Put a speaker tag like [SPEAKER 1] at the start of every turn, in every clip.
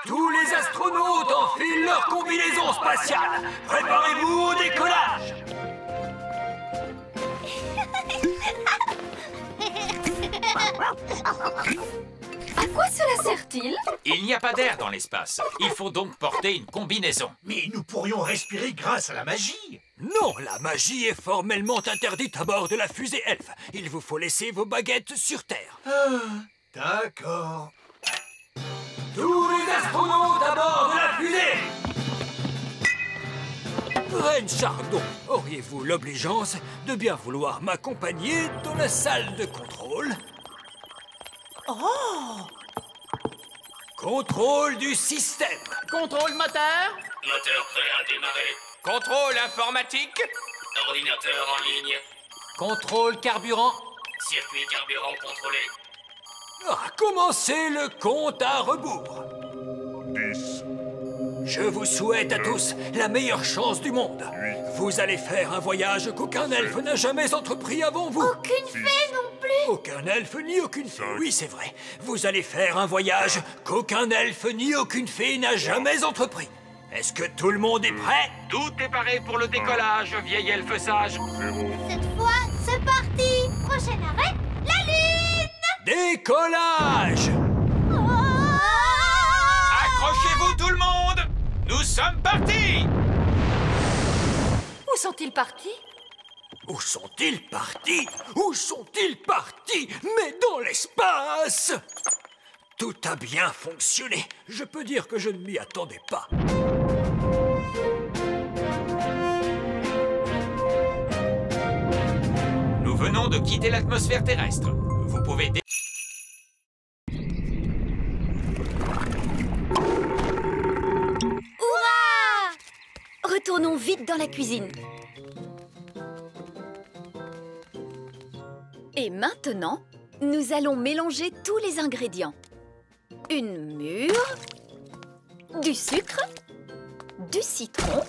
[SPEAKER 1] tous les astronautes enfilent leur combinaison spatiale. Préparez-vous au décollage.
[SPEAKER 2] À quoi cela sert-il?
[SPEAKER 3] Il n'y a pas d'air dans l'espace. Il faut donc porter une combinaison.
[SPEAKER 4] Mais nous pourrions respirer grâce à la magie.
[SPEAKER 1] Non, la magie est formellement interdite à bord de la fusée Elf. Il vous faut laisser vos baguettes sur Terre.
[SPEAKER 4] D'accord.
[SPEAKER 1] Tous les astronautes à bord de la fusée! Reine Chardon, auriez-vous l'obligeance de bien vouloir m'accompagner dans la salle de contrôle?
[SPEAKER 5] Oh!
[SPEAKER 1] Contrôle du système.
[SPEAKER 5] Contrôle moteur?
[SPEAKER 6] Moteur prêt à démarrer.
[SPEAKER 3] Contrôle informatique.
[SPEAKER 6] Ordinateur en ligne.
[SPEAKER 1] Contrôle carburant.
[SPEAKER 6] Circuit carburant contrôlé.
[SPEAKER 1] Commencez le compte à rebours.
[SPEAKER 7] 10,
[SPEAKER 1] Je vous souhaite à tous la meilleure chance du monde. Vous allez faire un voyage qu'aucun elfe n'a jamais entrepris avant vous.
[SPEAKER 2] Aucune fée non plus.
[SPEAKER 1] Aucun elfe ni aucune fée. Oui, c'est vrai. Vous allez faire un voyage qu'aucun elfe ni aucune fée n'a jamais entrepris. Est-ce que tout le monde est prêt?
[SPEAKER 3] Tout est paré pour le décollage, vieil elfe sage.
[SPEAKER 7] 0.
[SPEAKER 2] Cette fois, c'est parti. Prochain arrêt, la Lune.
[SPEAKER 1] Décollage!
[SPEAKER 3] Accrochez-vous tout le monde. Nous sommes partis.
[SPEAKER 2] Où sont-ils partis?
[SPEAKER 1] Où sont-ils partis? Où sont-ils partis? Mais dans l'espace! Tout a bien fonctionné. Je peux dire que je ne m'y attendais pas.
[SPEAKER 3] Nous venons de quitter l'atmosphère terrestre. Vous pouvez...
[SPEAKER 2] Retournons vite dans la cuisine. Et maintenant, nous allons mélanger tous les ingrédients. Une mûre, du sucre, du citron,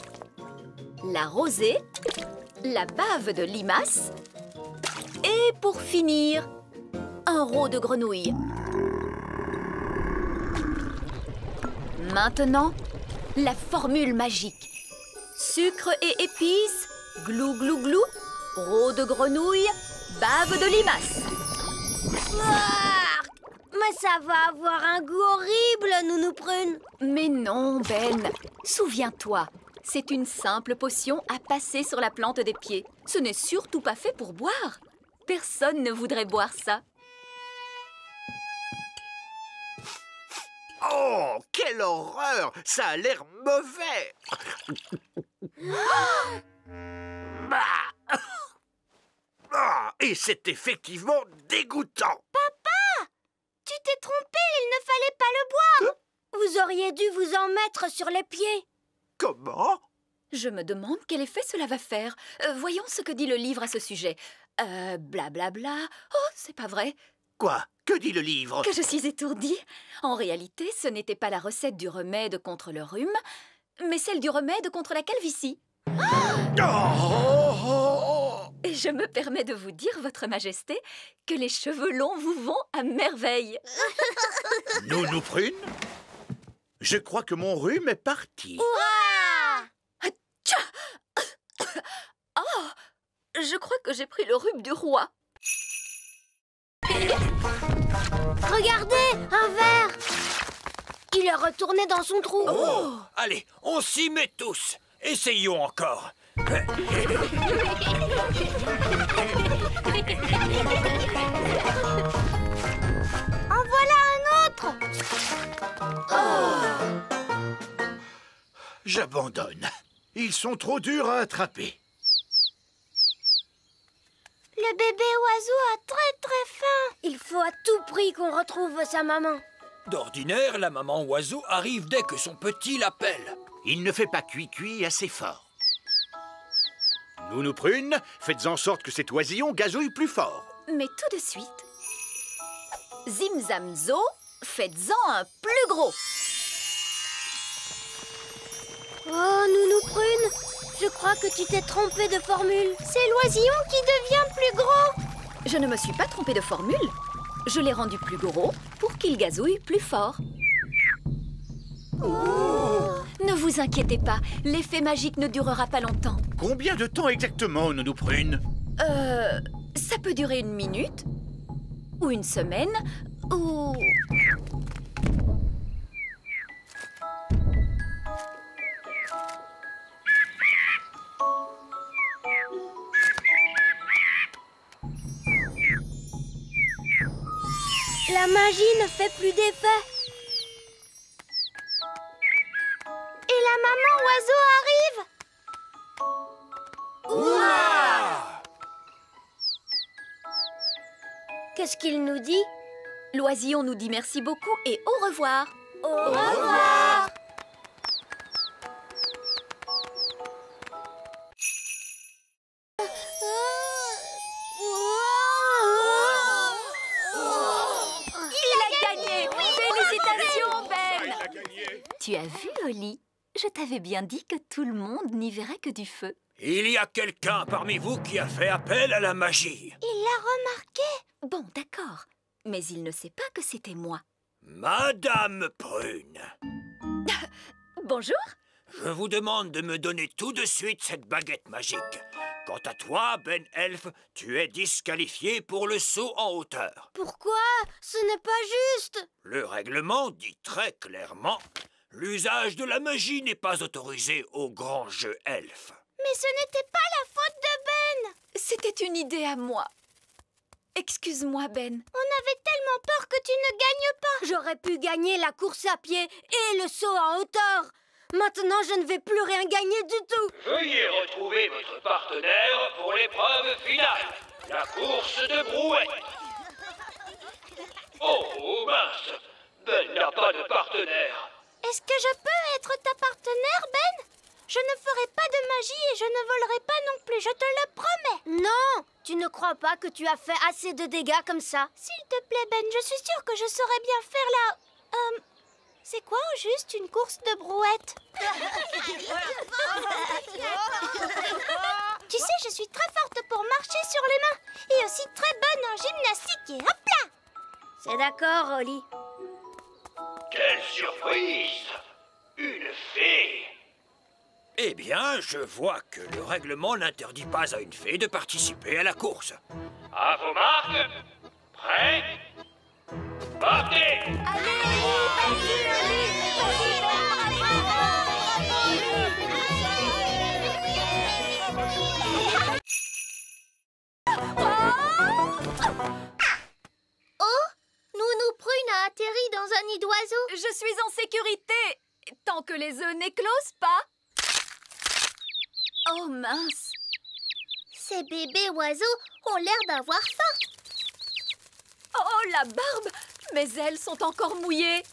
[SPEAKER 2] la rosée, la bave de limace et pour finir, un rot de grenouille. Maintenant, la formule magique. Sucre et épices, glou glou glou, rot de grenouille, bave de limace.
[SPEAKER 8] Mais ça va avoir un goût horrible, Nounou Prune.
[SPEAKER 2] Mais non, Ben. Souviens-toi, c'est une simple potion à passer sur la plante des pieds. Ce n'est surtout pas fait pour boire. Personne ne voudrait boire ça.
[SPEAKER 4] Oh, quelle horreur! Ça a l'air mauvais! Et c'est effectivement dégoûtant!
[SPEAKER 8] Tu t'es trompé, il ne fallait pas le boire. Vous auriez dû vous en mettre sur les pieds.
[SPEAKER 4] Comment?
[SPEAKER 2] Je me demande quel effet cela va faire. Voyons ce que dit le livre à ce sujet. Blablabla. Oh, c'est pas vrai.
[SPEAKER 4] Quoi? Que dit le livre?
[SPEAKER 2] Que je suis étourdie. En réalité, ce n'était pas la recette du remède contre le rhume, mais celle du remède contre la calvitie. Et je me permets de vous dire, Votre Majesté, que les cheveux longs vous vont à merveille.
[SPEAKER 4] Nounou Prune? Je crois que mon rhume est parti.
[SPEAKER 2] Oh, je crois que j'ai pris le rhume du roi.
[SPEAKER 8] Regardez, un verre. Il est retourné dans son trou.
[SPEAKER 1] Oh, allez, on s'y met tous. Essayons encore.
[SPEAKER 8] En voilà un autre.
[SPEAKER 4] J'abandonne. Ils sont trop durs à attraper.
[SPEAKER 8] Le bébé oiseau a très faim. Il faut à tout prix qu'on retrouve sa maman.
[SPEAKER 1] D'ordinaire, la maman oiseau arrive dès que son petit l'appelle.
[SPEAKER 4] Il ne fait pas cuit-cuit assez fort. Nounou Prune, faites en sorte que cet oisillon gazouille plus fort.
[SPEAKER 2] Mais tout de suite, Zim Zam Zo, faites-en un plus gros.
[SPEAKER 8] Oh, Nounou Prune, je crois que tu t'es trompée de formule. C'est l'oisillon qui devient plus gros.
[SPEAKER 2] Je ne me suis pas trompée de formule. Je l'ai rendu plus gros pour qu'il gazouille plus fort. Ne vous inquiétez pas, l'effet magique ne durera pas longtemps.
[SPEAKER 4] Combien de temps exactement, Nounou Prune?
[SPEAKER 2] Ça peut durer 1 minute, ou 1 semaine, ou...
[SPEAKER 8] La magie ne fait plus d'effet. Et la maman oiseau arrive.
[SPEAKER 1] Ouah!
[SPEAKER 8] Qu'est-ce qu'il nous dit?
[SPEAKER 2] L'oisillon nous dit merci beaucoup et au revoir.
[SPEAKER 8] Au revoir.
[SPEAKER 2] Il a gagné! Félicitations, Ben! Tu as vu, Oli? Je t'avais bien dit que tout le monde n'y verrait que du feu.
[SPEAKER 1] Il y a quelqu'un parmi vous qui a fait appel à la magie.
[SPEAKER 8] Il l'a remarqué.
[SPEAKER 2] Bon, d'accord. Mais il ne sait pas que c'était moi.
[SPEAKER 1] Madame Prune,
[SPEAKER 2] Bonjour.
[SPEAKER 1] je vous demande de me donner tout de suite cette baguette magique. Quant à toi, Ben Elf, tu es disqualifié pour le saut en hauteur.
[SPEAKER 8] Pourquoi? Ce n'est pas juste.
[SPEAKER 1] Le règlement dit très clairement: l'usage de la magie n'est pas autorisé au grand jeu elfe.
[SPEAKER 8] Mais ce n'était pas la faute de Ben.
[SPEAKER 2] C'était une idée à moi. Excuse-moi, Ben.
[SPEAKER 8] On avait tellement peur que tu ne gagnes pas. J'aurais pu gagner la course à pied et le saut en hauteur. Maintenant, je ne vais plus rien gagner du tout.
[SPEAKER 6] Veuillez retrouver votre partenaire pour l'épreuve finale, la course de brouette. Oh mince, Ben n'a pas de partenaire.
[SPEAKER 8] Est-ce que je peux être ta partenaire, Ben? Je ne ferai pas de magie et je ne volerai pas non plus, je te le promets. Non, tu ne crois pas que tu as fait assez de dégâts comme ça? S'il te plaît, Ben, je suis sûre que je saurais bien faire la... c'est quoi au juste une course de brouette? Tu sais, je suis très forte pour marcher sur les mains et aussi très bonne en gymnastique et hop là! C'est d'accord, Oli.
[SPEAKER 6] Quelle surprise! Une fée!
[SPEAKER 1] Eh bien, je vois que le règlement n'interdit pas à une fée de participer à la course.
[SPEAKER 6] À vos marques, prêts, partez!
[SPEAKER 8] Nounou Prune a atterri dans un nid d'oiseaux.
[SPEAKER 2] Je suis en sécurité, tant que les œufs n'éclosent pas. Oh mince.
[SPEAKER 8] Ces bébés oiseaux ont l'air d'avoir faim.
[SPEAKER 2] Oh, la barbe. Mes ailes sont encore mouillées.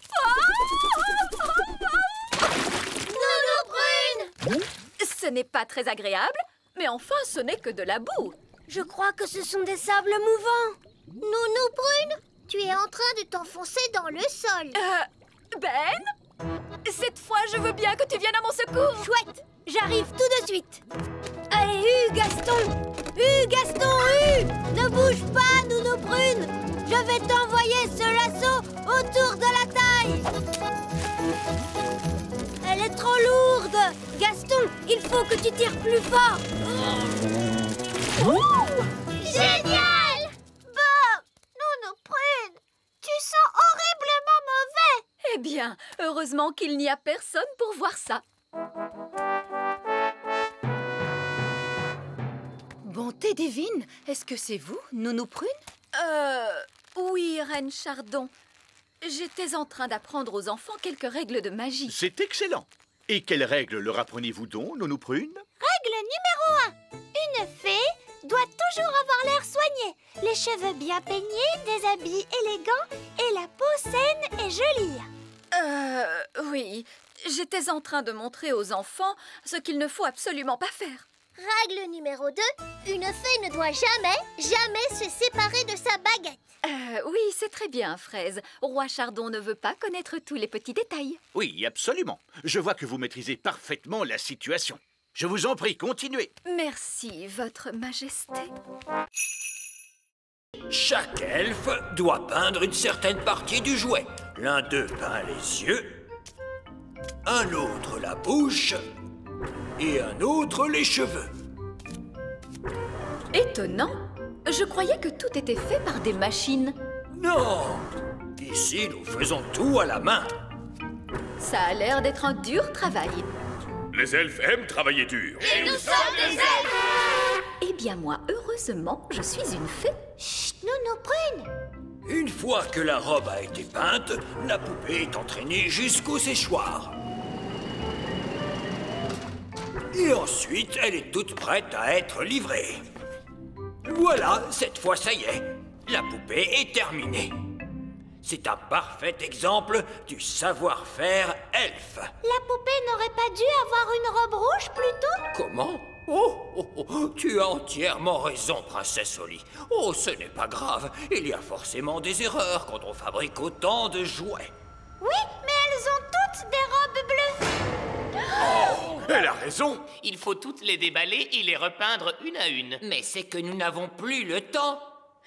[SPEAKER 8] Nounou Prune!
[SPEAKER 2] Ce n'est pas très agréable, mais enfin, ce n'est que de la boue.
[SPEAKER 8] Je crois que ce sont des sables mouvants. Nounou Prune, tu es en train de t'enfoncer dans le sol.
[SPEAKER 2] Ben? Cette fois, je veux bien que tu viennes à mon secours.
[SPEAKER 8] Chouette, j'arrive tout de suite. Allez, Gaston! Gaston, ne bouge pas, Nounou Prune. Je vais t'envoyer ce lasso autour de la taille. Elle est trop lourde. Gaston, il faut que tu tires plus fort. Génial! Bon, Nounou Prune, tu sens horriblement mauvais.
[SPEAKER 2] Eh bien, heureusement qu'il n'y a personne pour voir ça. Bonté divine, est-ce que c'est vous, Nounou Prune? Oui, Reine Chardon. J'étais en train d'apprendre aux enfants quelques règles de magie.
[SPEAKER 4] C'est excellent. Et quelles règles leur apprenez-vous donc, Nounou Prune?
[SPEAKER 8] Règle numéro 1. Une fée doit toujours avoir l'air soigné, les cheveux bien peignés, des habits élégants et la peau saine et jolie.
[SPEAKER 2] Oui. J'étais en train de montrer aux enfants ce qu'il ne faut absolument pas faire.
[SPEAKER 8] Règle numéro 2. Une fée ne doit jamais se séparer de sa baguette.
[SPEAKER 2] Oui, c'est très bien, Fraise. Roi Chardon ne veut pas connaître tous les petits détails.
[SPEAKER 4] Oui, absolument. Je vois que vous maîtrisez parfaitement la situation. Je vous en prie, continuez.
[SPEAKER 2] Merci, Votre Majesté.
[SPEAKER 1] Chaque elfe doit peindre une certaine partie du jouet. L'un d'eux peint les yeux, un autre la bouche et un autre les cheveux.
[SPEAKER 2] Étonnant. Je croyais que tout était fait par des machines.
[SPEAKER 1] Non, ici nous faisons tout à la main.
[SPEAKER 2] Ça a l'air d'être un dur travail.
[SPEAKER 5] Les elfes aiment travailler dur.
[SPEAKER 8] Et nous sommes des elfes!
[SPEAKER 2] Eh bien moi, heureusement, je suis une fée.
[SPEAKER 8] Chut, Nounou Prune!
[SPEAKER 1] Une fois que la robe a été peinte, la poupée est entraînée jusqu'au séchoir. Et ensuite, elle est toute prête à être livrée. Voilà, cette fois ça y est, la poupée est terminée. C'est un parfait exemple du savoir-faire elfe.
[SPEAKER 8] La poupée n'aurait pas dû avoir une robe rouge plutôt?
[SPEAKER 1] Comment? Oh, tu as entièrement raison, princesse Holly. Oh, ce n'est pas grave, il y a forcément des erreurs quand on fabrique autant de jouets.
[SPEAKER 8] Oui, mais elles ont toutes des robes bleues.
[SPEAKER 5] Elle a raison.
[SPEAKER 7] Il faut toutes les déballer et les repeindre une à une.
[SPEAKER 1] Mais c'est que nous n'avons plus le temps.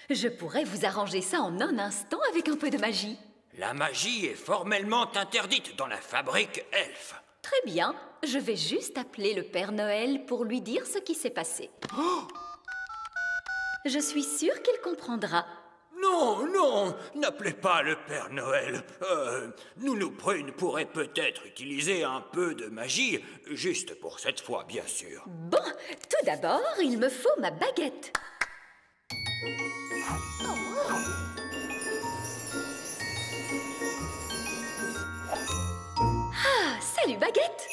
[SPEAKER 2] Je pourrais vous arranger ça en un instant avec un peu de magie.
[SPEAKER 1] La magie est formellement interdite dans la fabrique elfe.
[SPEAKER 2] Très bien, je vais juste appeler le Père Noël pour lui dire ce qui s'est passé. Je suis sûre qu'il comprendra.
[SPEAKER 1] Non, n'appelez pas le Père Noël. Nounou Prune pourrait peut-être utiliser un peu de magie, juste pour cette fois, bien sûr.
[SPEAKER 2] Bon, tout d'abord, il me faut ma baguette. Ah, salut baguette.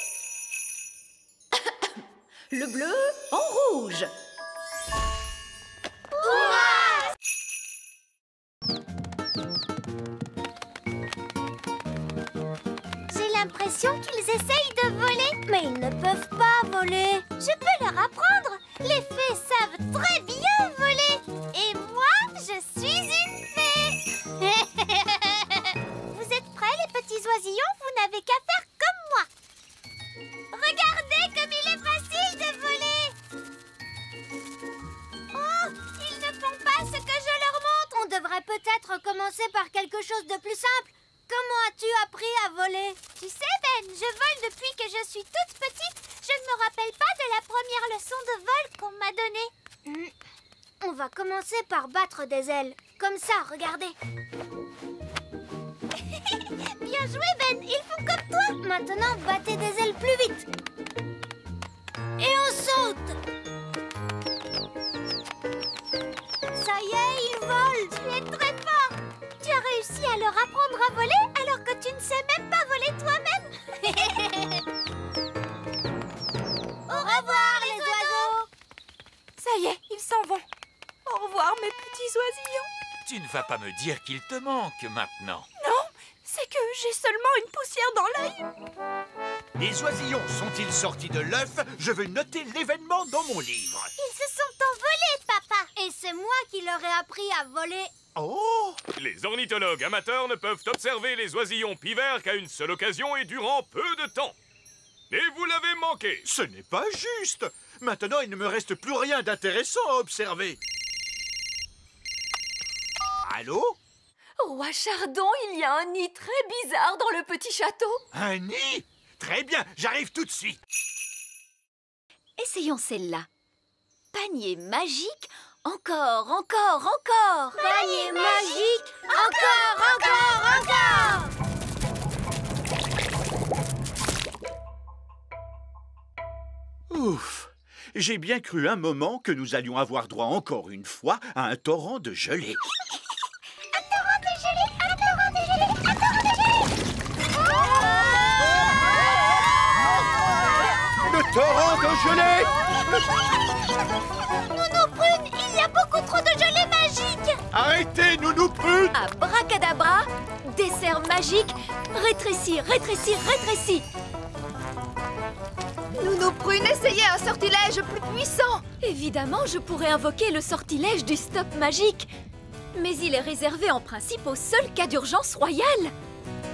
[SPEAKER 2] Le bleu en rouge.
[SPEAKER 8] J'ai l'impression qu'ils essayent de voler. Mais ils ne peuvent pas voler. Je peux leur apprendre. Les fées savent très bien voler. Et moi, je suis une fée. Vous êtes prêts, les petits oisillons? Vous n'avez qu'à faire comme moi. Regardez comme il est facile de voler. Oh, ils ne font pas ce que je leur montre. On devrait peut-être commencer par quelque chose de plus simple. Comment as-tu appris à voler? Tu sais, Ben, je vole depuis que je suis toute petite. Je ne me rappelle pas de la première leçon de vol qu'on m'a donnée. On va commencer par battre des ailes. Comme ça, regardez. Bien joué, Ben. Ils font comme toi. Maintenant, battez des ailes plus vite. Et on saute. Ça y est, ils volent. Tu es très fort. Tu as réussi à leur apprendre à voler alors que tu ne sais même pas voler toi-même. Au revoir, les oiseaux.
[SPEAKER 9] Ça y est, ils s'en vont. Au revoir, mes petits oisillons.
[SPEAKER 3] Tu ne vas pas me dire qu'il te manque maintenant.
[SPEAKER 9] Non, c'est que j'ai seulement une poussière dans l'œil.
[SPEAKER 4] Les oisillons sont-ils sortis de l'œuf? Je veux noter l'événement dans mon livre.
[SPEAKER 8] Ils se sont envolés, papa. Et c'est moi qui leur ai appris à voler.
[SPEAKER 4] Oh!
[SPEAKER 5] Les ornithologues amateurs ne peuvent observer les oisillons pivers qu'à une seule occasion et durant peu de temps. Et vous l'avez manqué.
[SPEAKER 4] Ce n'est pas juste. Maintenant, il ne me reste plus rien d'intéressant à observer. Allô?
[SPEAKER 9] Roi Chardon, il y a un nid très bizarre dans le petit château.
[SPEAKER 4] Un nid? Très bien, j'arrive tout de suite.
[SPEAKER 2] Essayons celle-là. Panier magique. Encore.
[SPEAKER 8] Panier magique. Encore.
[SPEAKER 4] Ouf! J'ai bien cru un moment que nous allions avoir droit encore une fois à un torrent de gelée.
[SPEAKER 8] Un torrent de gelée.
[SPEAKER 4] Le torrent de gelée!
[SPEAKER 8] Nounou Prune, il y a beaucoup trop de gelée magique.
[SPEAKER 4] Arrêtez, Nounou Prune!
[SPEAKER 2] Abracadabra. Dessert magique. Rétrécis.
[SPEAKER 9] Nounou Prune, essayez un sortilège plus puissant.
[SPEAKER 2] Évidemment, je pourrais invoquer le sortilège du stop magique. Mais il est réservé en principe au seul cas d'urgence royale.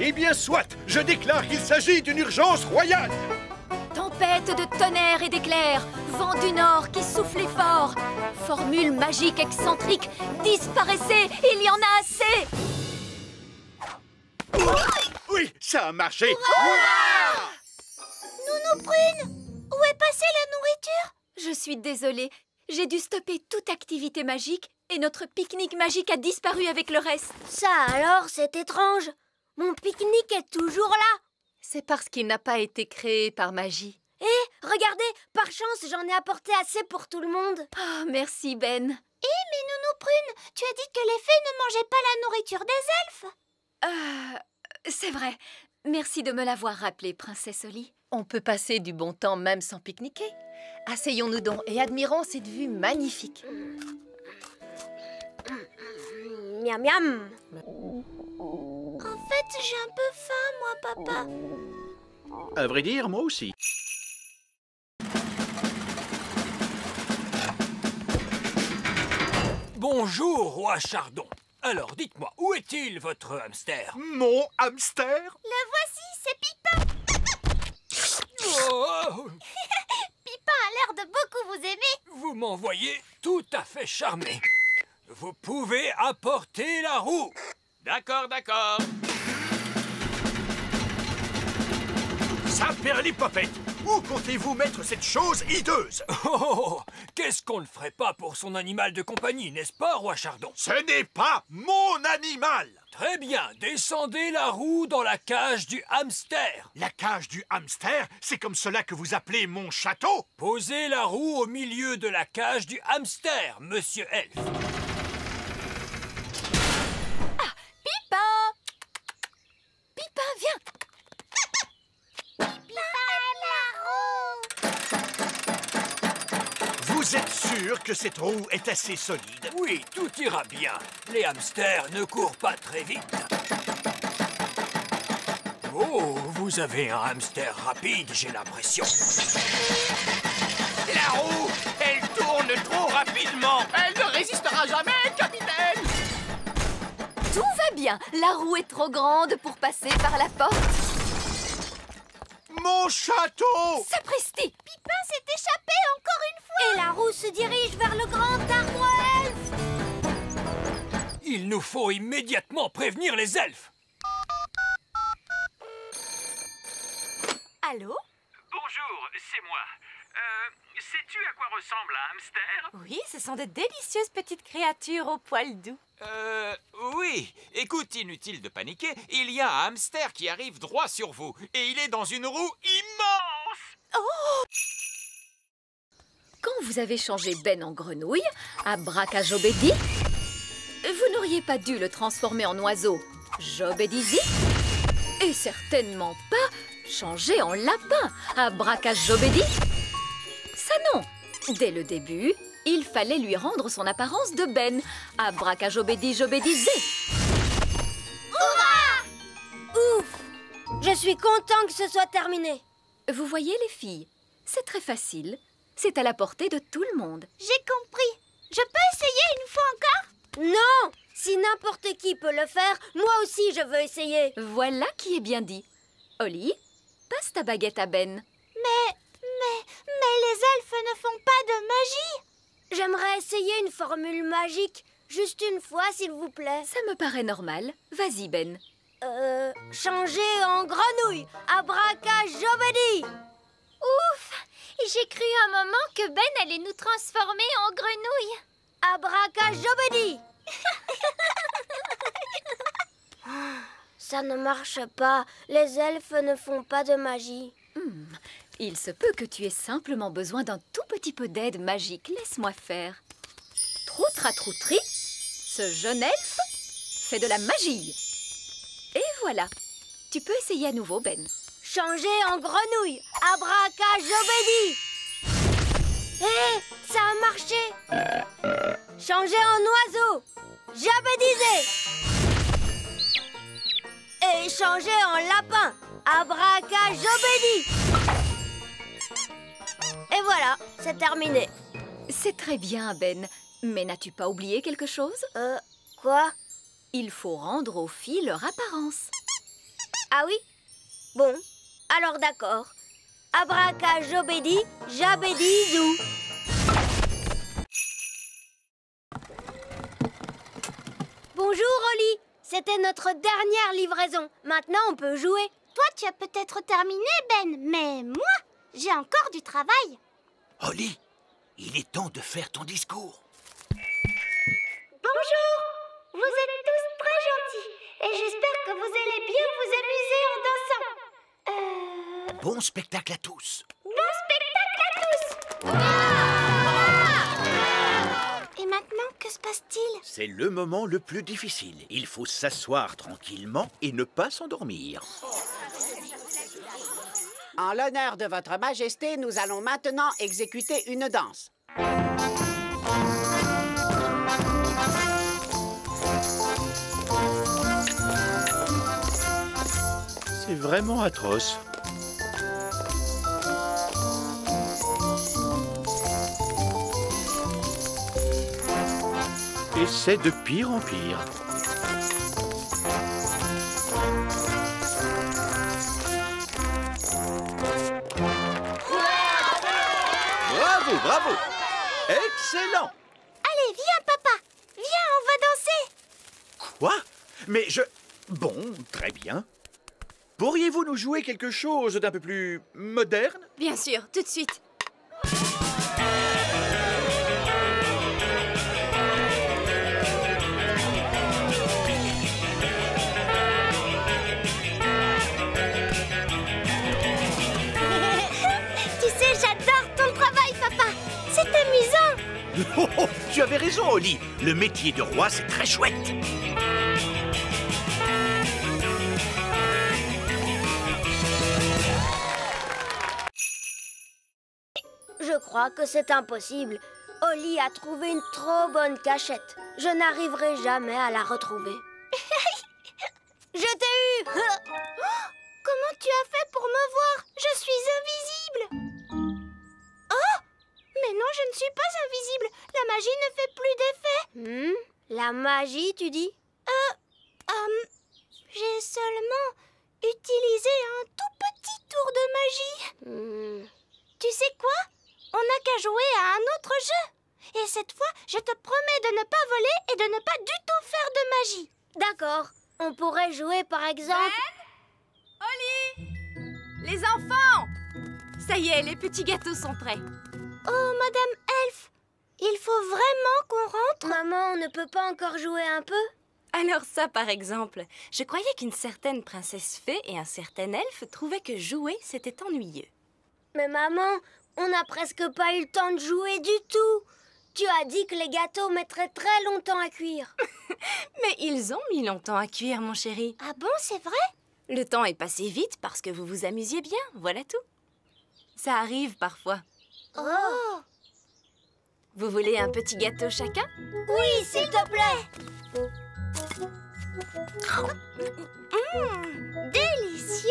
[SPEAKER 4] Eh bien, soit! Je déclare qu'il s'agit d'une urgence royale!
[SPEAKER 2] Tempête de tonnerre et d'éclairs, vent du nord qui soufflait fort. Formule magique excentrique, disparaissez, il y en a assez.
[SPEAKER 4] Oui, ça a marché!
[SPEAKER 8] Prune, où est passée la nourriture?
[SPEAKER 2] Je suis désolée. J'ai dû stopper toute activité magique et notre pique-nique magique a disparu avec le reste.
[SPEAKER 8] Ça alors, c'est étrange. Mon pique-nique est toujours là.
[SPEAKER 2] C'est parce qu'il n'a pas été créé par magie.
[SPEAKER 8] Et regardez, par chance, j'en ai apporté assez pour tout le monde.
[SPEAKER 2] Oh, merci, Ben.
[SPEAKER 8] Mais Nounou Prune, tu as dit que les fées ne mangeaient pas la nourriture des elfes.
[SPEAKER 2] C'est vrai. Merci de me l'avoir rappelé, Princesse Holly. On peut passer du bon temps même sans pique-niquer. Asseyons-nous donc et admirons cette vue magnifique.
[SPEAKER 8] Miam miam. En fait, j'ai un peu faim, moi, papa.
[SPEAKER 4] À vrai dire, moi aussi.
[SPEAKER 1] Bonjour, roi Chardon. Alors, dites-moi, où est-il, votre hamster?
[SPEAKER 4] Mon hamster?
[SPEAKER 8] Le voici, c'est Pipin.
[SPEAKER 1] Oh,
[SPEAKER 8] Pipin a l'air de beaucoup vous aimer.
[SPEAKER 1] vous m'envoyez tout à fait charmé. Vous pouvez apporter la roue.
[SPEAKER 3] D'accord, d'accord.
[SPEAKER 4] Saperlipopette! Où comptez-vous mettre cette chose hideuse?
[SPEAKER 1] Oh, qu'est-ce qu'on ne ferait pas pour son animal de compagnie, n'est-ce pas, roi Chardon?
[SPEAKER 4] Ce n'est pas mon animal!
[SPEAKER 1] Très bien, descendez la roue dans la cage du hamster.
[SPEAKER 4] La cage du hamster, c'est comme cela que vous appelez mon château?
[SPEAKER 1] Posez la roue au milieu de la cage du hamster, monsieur Elf.
[SPEAKER 2] Pipin! Pipin, viens!
[SPEAKER 4] Vous êtes sûr que cette roue est assez solide?
[SPEAKER 1] Oui, tout ira bien. Les hamsters ne courent pas très vite. Oh, vous avez un hamster rapide, j'ai l'impression.
[SPEAKER 3] La roue, elle tourne trop rapidement. Elle ne résistera jamais, capitaine.
[SPEAKER 2] Tout va bien. La roue est trop grande pour passer par la porte.
[SPEAKER 4] Mon château!
[SPEAKER 2] Sapristi!
[SPEAKER 8] Pipin s'est échappé encore une fois. Et la roue se dirige vers le grand arbre elfe.
[SPEAKER 1] Il nous faut immédiatement prévenir les elfes.
[SPEAKER 2] Allô?
[SPEAKER 10] Bonjour, c'est moi. Sais-tu à quoi ressemble un hamster?
[SPEAKER 9] Oui, ce sont de délicieuses petites créatures aux poils doux.
[SPEAKER 3] Oui. Écoute, inutile de paniquer. Il y a un hamster qui arrive droit sur vous. Et il est dans une roue immense.
[SPEAKER 2] Oh! Quand vous avez changé Ben en grenouille, Abracajobedi, vous n'auriez pas dû le transformer en oiseau, Jobedizi, et certainement pas changer en lapin, Abracajobedi. Ça non! Dès le début, il fallait lui rendre son apparence de Ben, Abracajobedi Jobedizé.
[SPEAKER 8] Hurrah! Ouf! Je suis content que ce soit terminé.
[SPEAKER 2] Vous voyez les filles, c'est très facile, c'est à la portée de tout le monde.
[SPEAKER 8] J'ai compris. Je peux essayer une fois encore? Non! Si n'importe qui peut le faire, moi aussi je veux essayer.
[SPEAKER 2] Voilà qui est bien dit. Holly, passe ta baguette à Ben.
[SPEAKER 8] Mais les elfes ne font pas de magie. J'aimerais essayer une formule magique. Juste une fois, s'il vous plaît.
[SPEAKER 2] Ça me paraît normal. Vas-y, Ben.
[SPEAKER 8] Changer en grenouille. Abracajobedi.
[SPEAKER 11] Ouf! J'ai cru un moment que Ben allait nous transformer en grenouille.
[SPEAKER 8] Abracajobedi. Ça ne marche pas. Les elfes ne font pas de magie.
[SPEAKER 2] Il se peut que tu aies simplement besoin d'un tout petit peu d'aide magique. Laisse-moi faire. Troutratroutri, ce jeune elfe fait de la magie. Et voilà. Tu peux essayer à nouveau, Ben.
[SPEAKER 8] Changer en grenouille. Abracajobedi. Hé, ça a marché. Changer en oiseau. Jabedizé. Et changer en lapin. Abracajobedi. Et voilà, c'est terminé.
[SPEAKER 2] C'est très bien, Ben. Mais n'as-tu pas oublié quelque chose?
[SPEAKER 8] Quoi?
[SPEAKER 2] Il faut rendre aux filles leur apparence.
[SPEAKER 8] Ah oui? Bon, alors d'accord. Abracajobedi, jabedizou. Bonjour, Holly. C'était notre dernière livraison. Maintenant, on peut jouer. Toi, tu as peut-être terminé, Ben, mais moi, J'ai encore du travail.
[SPEAKER 4] Holly, il est temps de faire ton discours.
[SPEAKER 8] Bonjour. Vous êtes tous très gentils. Et j'espère que vous allez bien vous amuser en dansant.
[SPEAKER 4] Bon spectacle à tous.
[SPEAKER 8] Bon spectacle à tous. Et maintenant, que se passe-t-il?
[SPEAKER 4] C'est le moment le plus difficile. Il faut s'asseoir tranquillement et ne pas s'endormir.
[SPEAKER 12] En l'honneur de votre majesté, nous allons maintenant exécuter une danse.
[SPEAKER 4] C'est vraiment atroce. Et c'est de pire en pire. Bravo, bravo! Excellent!
[SPEAKER 8] Allez, viens, papa. Viens, on va danser.
[SPEAKER 4] Quoi? Mais je... Bon, très bien. Pourriez-vous nous jouer quelque chose d'un peu plus moderne?
[SPEAKER 9] Bien sûr, tout de suite.
[SPEAKER 8] Tu sais, j'adore ton travail, papa. C'est amusant.
[SPEAKER 4] Oh, tu avais raison, Holly. Le métier de roi, c'est très chouette.
[SPEAKER 8] Je crois que c'est impossible. Holly a trouvé une trop bonne cachette. Je n'arriverai jamais à la retrouver. Je t'ai eu. Comment tu as fait pour me voir? Je suis invisible. Oh! Mais non, je ne suis pas invisible. La magie ne fait plus d'effet. La magie, tu dis? J'ai seulement utilisé un tout petit tour de magie. Tu sais quoi? On n'a qu'à jouer à un autre jeu. Et cette fois, je te promets de ne pas voler et de ne pas du tout faire de magie. D'accord. On pourrait jouer par exemple...
[SPEAKER 9] Holly! Les enfants! Ça y est, les petits gâteaux sont prêts.
[SPEAKER 8] Oh, Madame Elf, il faut vraiment qu'on rentre? Maman, on ne peut pas encore jouer un peu?
[SPEAKER 9] Alors ça, par exemple, je croyais qu'une certaine princesse fée et un certain elfe trouvaient que jouer, c'était ennuyeux.
[SPEAKER 8] Mais maman, on n'a presque pas eu le temps de jouer du tout. Tu as dit que les gâteaux mettraient très longtemps à cuire.
[SPEAKER 9] Mais ils ont mis longtemps à cuire, mon chéri.
[SPEAKER 8] Ah bon, c'est vrai?
[SPEAKER 9] Le temps est passé vite parce que vous vous amusiez bien, voilà tout. Ça arrive parfois.
[SPEAKER 8] Oh!
[SPEAKER 9] Vous voulez un petit gâteau chacun?
[SPEAKER 8] Oui, s'il te plaît. Délicieux.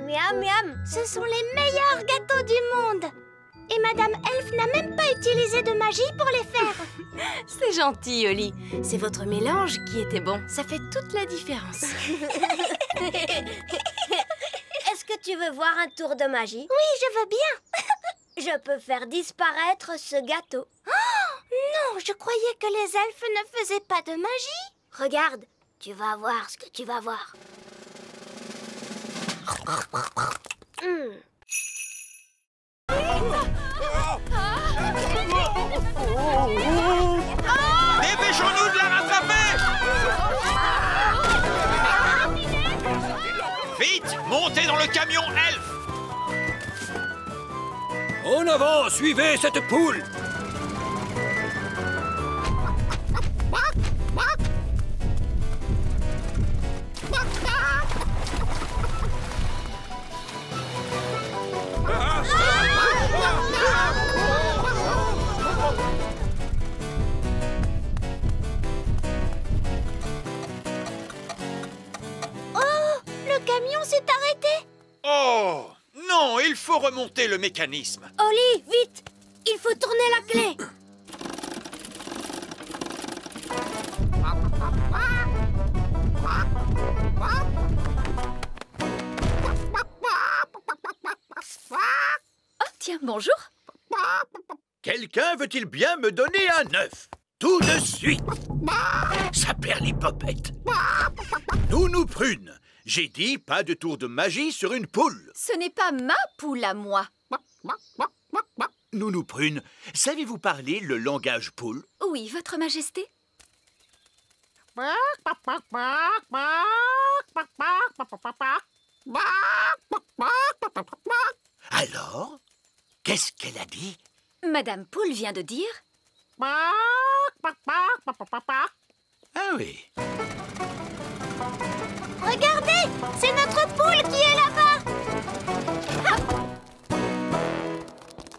[SPEAKER 8] Miam, miam. Ce sont les meilleurs gâteaux du monde. Et Madame Elf n'a même pas utilisé de magie pour les faire.
[SPEAKER 9] C'est gentil, Holly. C'est votre mélange qui était bon. Ça fait toute la différence.
[SPEAKER 8] Est-ce que tu veux voir un tour de magie? Oui, je veux bien. Je peux faire disparaître ce gâteau. Oh, non, je croyais que les elfes ne faisaient pas de magie. Regarde, tu vas voir ce que tu vas voir.
[SPEAKER 3] Dépêchons-nous de la rattraper! Vite, montez dans le camion elfe!
[SPEAKER 1] En avant, suivez cette poule!
[SPEAKER 8] Le camion s'est arrêté.
[SPEAKER 3] Oh! Non, il faut remonter le mécanisme.
[SPEAKER 8] Holly, vite! Il faut tourner la clé.
[SPEAKER 2] Oh, tiens, bonjour.
[SPEAKER 4] Quelqu'un veut-il bien me donner un œuf? Tout de suite! Ça perd les popettes. Nous prunes, J'ai dit pas de tour de magie sur une poule.
[SPEAKER 2] Ce n'est pas ma poule à moi.
[SPEAKER 4] Nounou Prune, savez-vous parler le langage poule?
[SPEAKER 2] Oui, Votre Majesté.
[SPEAKER 4] Alors, qu'est-ce qu'elle a dit?
[SPEAKER 2] Madame Poule vient de dire...
[SPEAKER 4] Ah oui.
[SPEAKER 8] Regardez, c'est notre poule qui est là-bas.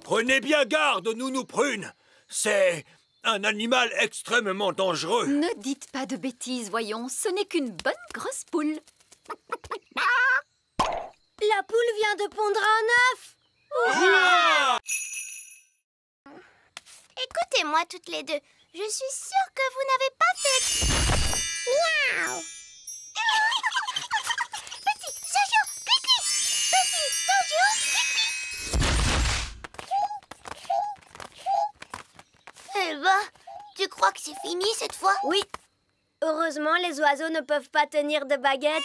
[SPEAKER 1] Prenez bien garde, Nounou Prune. C'est un animal extrêmement dangereux.
[SPEAKER 2] Ne dites pas de bêtises, voyons. Ce n'est qu'une bonne grosse poule.
[SPEAKER 8] La poule vient de pondre un œuf. Écoutez-moi toutes les deux. Je suis sûre que vous n'avez pas fait... Miaou. Petit Jojo, pipi. Petit Jojo, pipi. Eh ben, tu crois que c'est fini cette fois? Oui. Heureusement, les oiseaux ne peuvent pas tenir de baguette.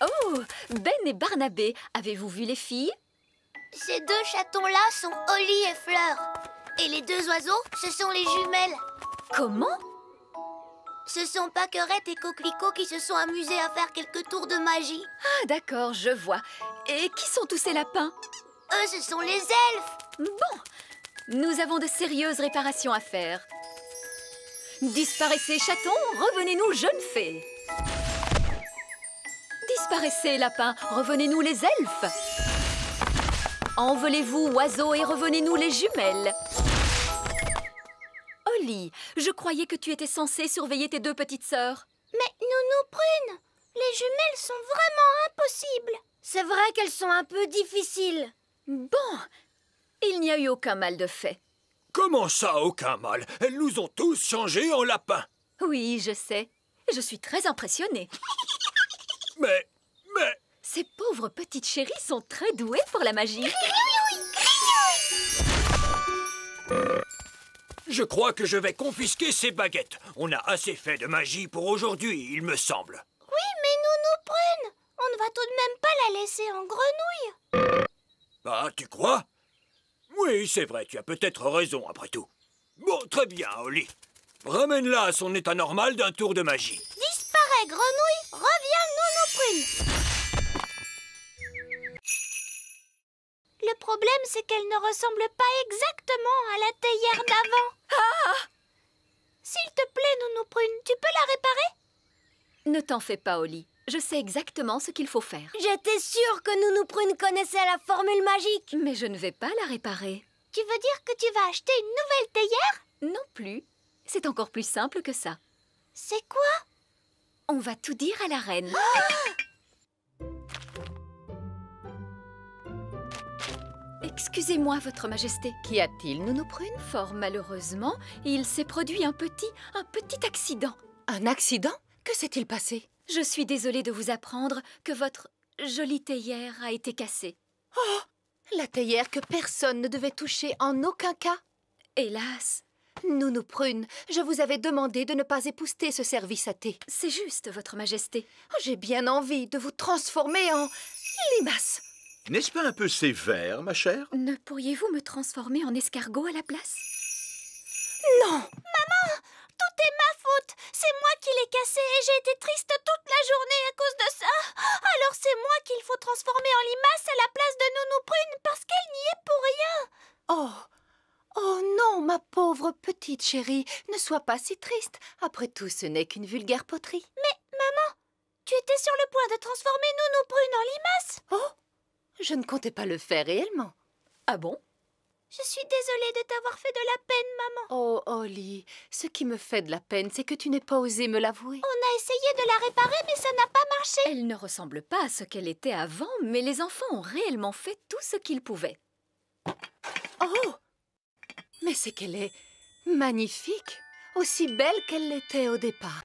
[SPEAKER 2] Oh, Ben et Barnabé, avez-vous vu les filles?
[SPEAKER 8] Ces deux chatons-là sont Holly et Fleur. Et les deux oiseaux, ce sont les jumelles.
[SPEAKER 2] Comment?
[SPEAKER 8] Ce sont Pâquerette et Coquelicot qui se sont amusés à faire quelques tours de magie.
[SPEAKER 2] Ah, d'accord, je vois. Et qui sont tous ces lapins?
[SPEAKER 8] Eux, ce sont les elfes.
[SPEAKER 2] Bon, nous avons de sérieuses réparations à faire. Disparaissez, chatons, revenez-nous, jeunes fées. Disparaissez, lapins, revenez-nous, les elfes. Envolez-vous, oiseaux, et revenez-nous, les jumelles. Holly, je croyais que tu étais censée surveiller tes deux petites sœurs.
[SPEAKER 8] Mais Nounou Prune, les jumelles sont vraiment impossibles. C'est vrai qu'elles sont un peu difficiles.
[SPEAKER 2] Bon, il n'y a eu aucun mal de fait.
[SPEAKER 1] Comment ça, aucun mal? Elles nous ont tous changés en lapins.
[SPEAKER 2] Oui, je sais. Je suis très impressionnée.
[SPEAKER 1] Mais...
[SPEAKER 2] Ces pauvres petites chéries sont très douées pour la magie.
[SPEAKER 1] Je crois que je vais confisquer ces baguettes. On a assez fait de magie pour aujourd'hui, il me semble.
[SPEAKER 8] Oui, mais Nounou Prune, on ne va tout de même pas la laisser en grenouille.
[SPEAKER 1] Ah, tu crois? Oui, c'est vrai, tu as peut-être raison après tout. Bon, très bien, Holly. Ramène-la à son état normal d'un tour de magie.
[SPEAKER 8] Disparais, grenouille, reviens, Nounou Prune. Le problème, c'est qu'elle ne ressemble pas exactement à la théière d'avant. Ah! S'il te plaît, Nounou Prune, tu peux la réparer?
[SPEAKER 2] Ne t'en fais pas, Holly. Je sais exactement ce qu'il faut faire.
[SPEAKER 8] J'étais sûre que Nounou Prune connaissait la formule magique.
[SPEAKER 2] Mais je ne vais pas la réparer.
[SPEAKER 8] Tu veux dire que tu vas acheter une nouvelle théière?
[SPEAKER 2] Non plus. C'est encore plus simple que ça.
[SPEAKER 8] C'est quoi?
[SPEAKER 2] On va tout dire à la reine. Excusez-moi, Votre Majesté. Qu'y a-t-il, Nounou Prune? Fort malheureusement, il s'est produit un petit accident.
[SPEAKER 9] Un accident? Que s'est-il passé?
[SPEAKER 2] Je suis désolée de vous apprendre que votre jolie théière a été cassée.
[SPEAKER 9] Oh! La théière que personne ne devait toucher en aucun cas.
[SPEAKER 2] Hélas.
[SPEAKER 9] Nounou Prune, je vous avais demandé de ne pas épouster ce service à thé.
[SPEAKER 2] C'est juste, Votre Majesté.
[SPEAKER 9] Oh, j'ai bien envie de vous transformer en limace.
[SPEAKER 4] N'est-ce pas un peu sévère, ma chère?
[SPEAKER 2] Ne pourriez-vous me transformer en escargot à la place?
[SPEAKER 9] Non!
[SPEAKER 8] Maman, tout est ma faute. C'est moi qui l'ai cassé et j'ai été triste toute la journée à cause de ça. Alors c'est moi qu'il faut transformer en limace à la place de Nounou Prune parce qu'elle n'y est pour rien.
[SPEAKER 9] Oh! Oh non, ma pauvre petite chérie, ne sois pas si triste. Après tout, ce n'est qu'une vulgaire poterie.
[SPEAKER 8] Mais, maman, tu étais sur le point de transformer Nounou Prune en limace.
[SPEAKER 9] Oh! Je ne comptais pas le faire réellement.
[SPEAKER 2] Ah bon?
[SPEAKER 8] Je suis désolée de t'avoir fait de la peine, maman.
[SPEAKER 9] Oh, Holly, ce qui me fait de la peine, c'est que tu n'aies pas osé me l'avouer.
[SPEAKER 8] On a essayé de la réparer, mais ça n'a pas marché.
[SPEAKER 2] Elle ne ressemble pas à ce qu'elle était avant, mais les enfants ont réellement fait tout ce qu'ils pouvaient.
[SPEAKER 9] Oh! Mais c'est qu'elle est magnifique, aussi belle qu'elle l'était au départ.